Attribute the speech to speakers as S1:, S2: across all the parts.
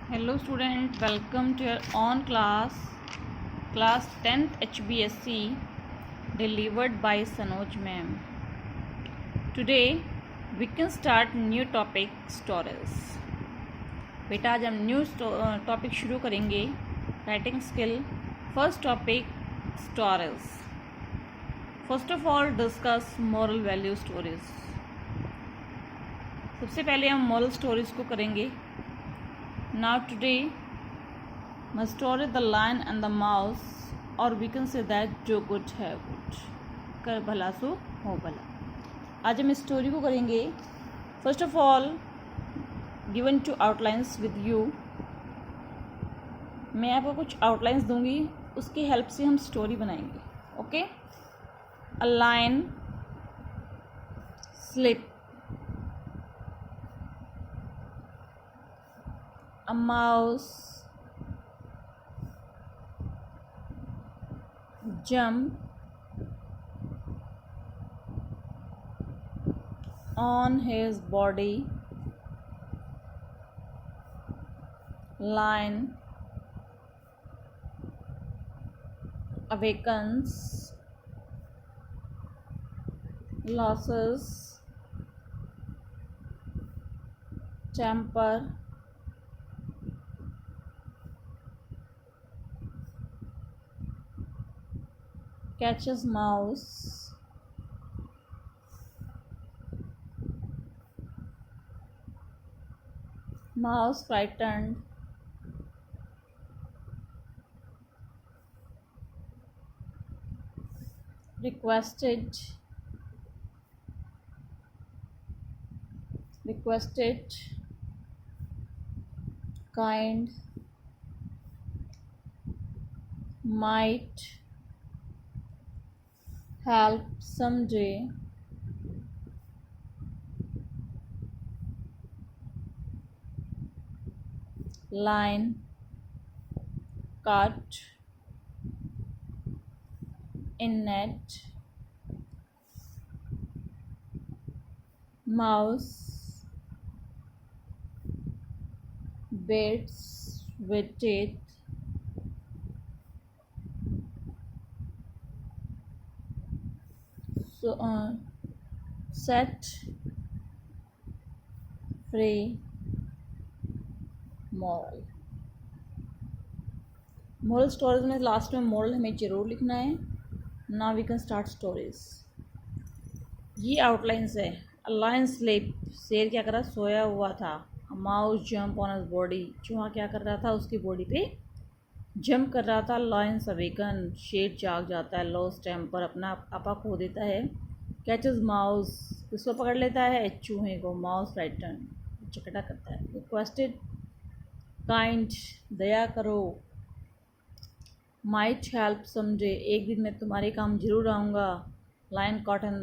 S1: Hello student, welcome to your own class 10th HBSC delivered by Sanoj ma'am. Today we can start new topic stories. बेटा आज हम new topic शुरू करेंगे writing skill. First topic stories. First of all discuss moral value stories. सबसे पहले हम moral stories को करेंगे. Now today my story The Lion and the Mouse, or we can say that जो good है good, कर भला सो हो भला. आज हम इस स्टोरी को करेंगे. First of all given to outlines with you. मैं आपको कुछ आउटलाइंस दूंगी, उसकी हेल्प से हम स्टोरी बनाएंगे. Okay. A lion sleep. A mouse jump on his body. Lion awakens. Losses temper. Catches mouse. Mouse frightened. Requested. Kind. Might help someday. Line cut in net. Mouse bits with teeth. So set free. Moral stories में last में moral हमें ज़रूर लिखना है. Now we can start stories. ये outlines है. A lion sleep. शेर क्या कर रहा, सोया हुआ था. A mouse jump on his body. चूहा क्या कर रहा था, उसकी बॉडी पे जंप कर रहा था. Lions awaken. शेर जाग जाता है. Loss temper. अपना आपा खो देता है. Catches mouse. किसको पकड़ लेता है, चूहे को. Mouse frighten. चकटा करता है. Requested kind. दया करो. Might help someday. एक दिन मैं तुम्हारे काम जरूर आऊँगा. Lion caught in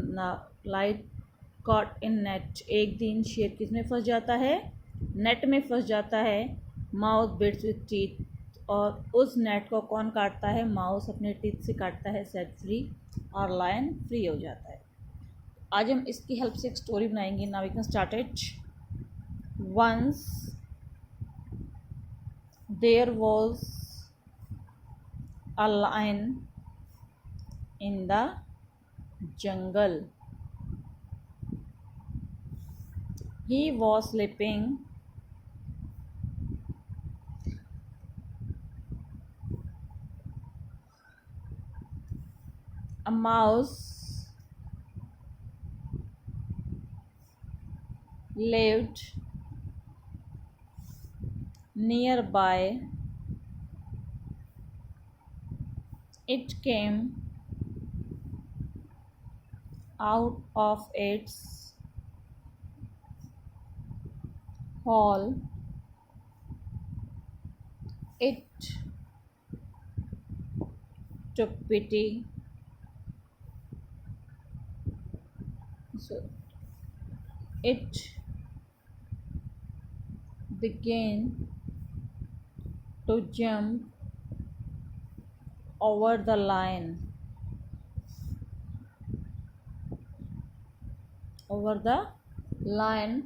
S1: lion caught in net. एक दिन शेर किस में फंस जाता है, नेट में फंस जाता है. Mouse bits with teeth. और उस नेट को कौन काटता है, माउस अपने टीथ से काटता है. Set free. और लायन फ्री हो जाता है. आज हम इसकी हेल्प से एक स्टोरी बनाएंगे. Now we can start it. Once there was a lion in the jungle. He was sleeping. A mouse lived nearby. It came out of its hole. It took pity. So it began to jump over the line. Over the line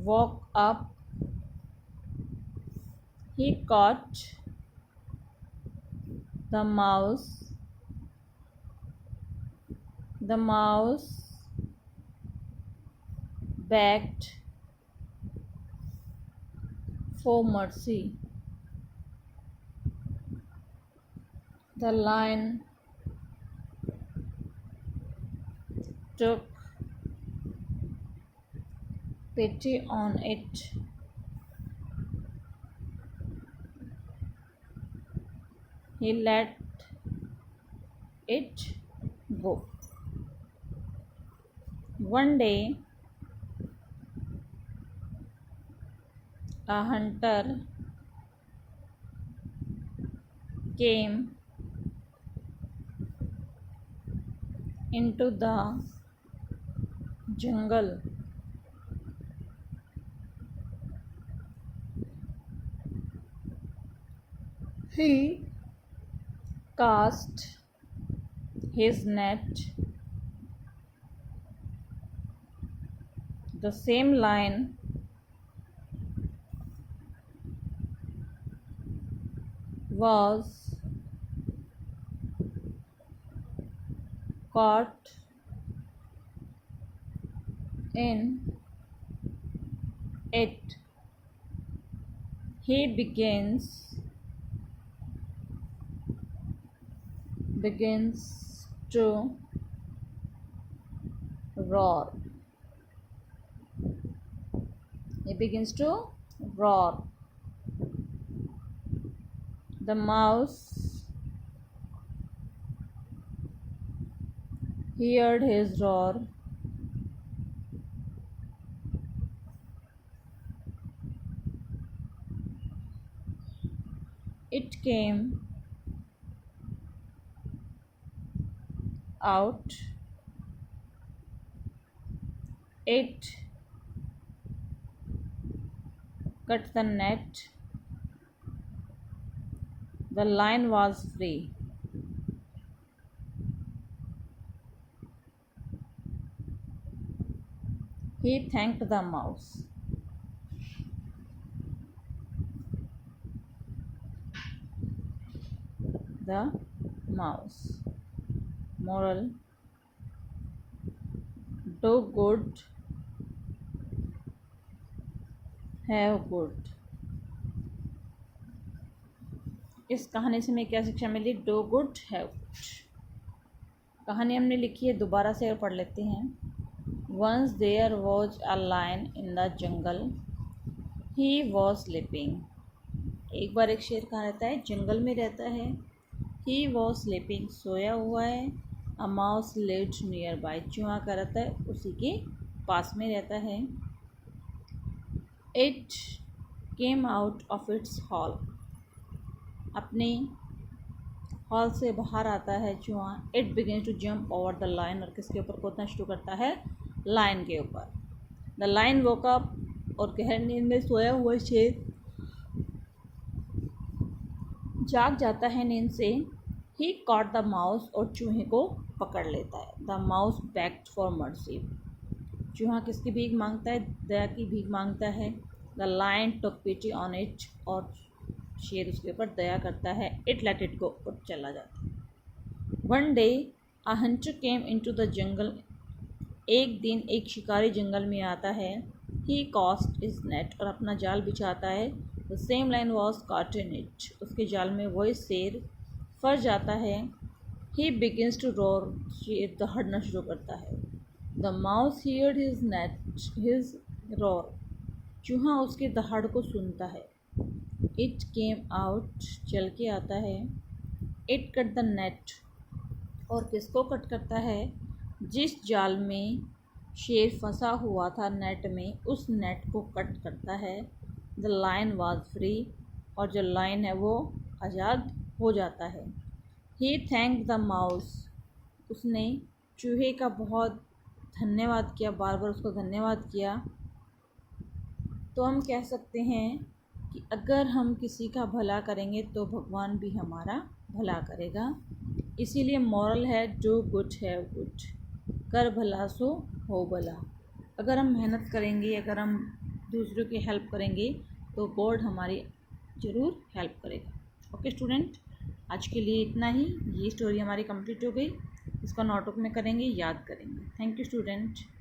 S1: woke up. He caught the mouse. The mouse begged for mercy. The lion took pity on it. He let it go. One day, a hunter came into the jungle. He cast his net. The same lion was caught in it. He begins to roar. He begins to roar. The mouse heard his roar. It came out. It cut the net. The lion was free. He thanked the mouse. The mouse. Moral: do good, have good. इस कहानी से हमें क्या शिक्षा मिली? Do good, have good. कहानी हमने लिखी है, दोबारा से पढ़ लेते हैं। Once there was a lion in the jungle, he was sleeping. एक बार एक शेर कहाँ रहता है? जंगल में रहता है। ही वॉज स्लीपिंग, सोया हुआ है। A mouse lived near by, चूहा का रहता है उसी के पास में रहता है। It came out of its hole, अपने हॉल से बाहर आता है चूहा। It begin to jump over the lion, और किसके ऊपर कूदना शुरू करता है? लाइन के ऊपर। द लाइन वोक अप, और गहरी नींद में सोया हुआ शेर जाग जाता है नींद से। ही कॉट द माउस, और चूहे को पकड़ लेता है। The mouse bagged for mercy, चूहा किसकी भीख मांगता है? दया की भीख मांगता है। The lion took pity on it, और शेर उसके ऊपर दया करता है। इट लेट इट गो, और चला जाता है। One day a Hunter came into the jungle, एक दिन एक शिकारी जंगल में आता है। ही कास्ट इज नेट, और अपना जाल बिछाता है। The same line was caught in it, उसके जाल में वही शेर फंस जाता है। ही बिगिन्स टू रोर, शेर दहाड़ना शुरू करता है। The mouse heard his roar, चूहा उसके दहाड़ को सुनता है। इट केम आउट, चल के आता है। इट कट द नेट, और किसको कट करता है? जिस जाल में शेर फंसा हुआ था नेट में, उस नेट को कट करता है। द लायन वॉज फ्री, और जो लायन है वो आज़ाद हो जाता है। ही थैंक द माउस, उसने चूहे का बहुत धन्यवाद किया, बार बार उसको धन्यवाद किया। तो हम कह सकते हैं कि अगर हम किसी का भला करेंगे तो भगवान भी हमारा भला करेगा। इसीलिए मॉरल है डू गुड हैव गुड, कर भला सो हो भला। अगर हम मेहनत करेंगे, अगर हम दूसरों की हेल्प करेंगे तो गॉड हमारी ज़रूर हेल्प करेगा। ओके स्टूडेंट, आज के लिए इतना ही। ये स्टोरी हमारी कंप्लीट हो गई। इसका नोटबुक में करेंगे, याद करेंगे। Thank you student.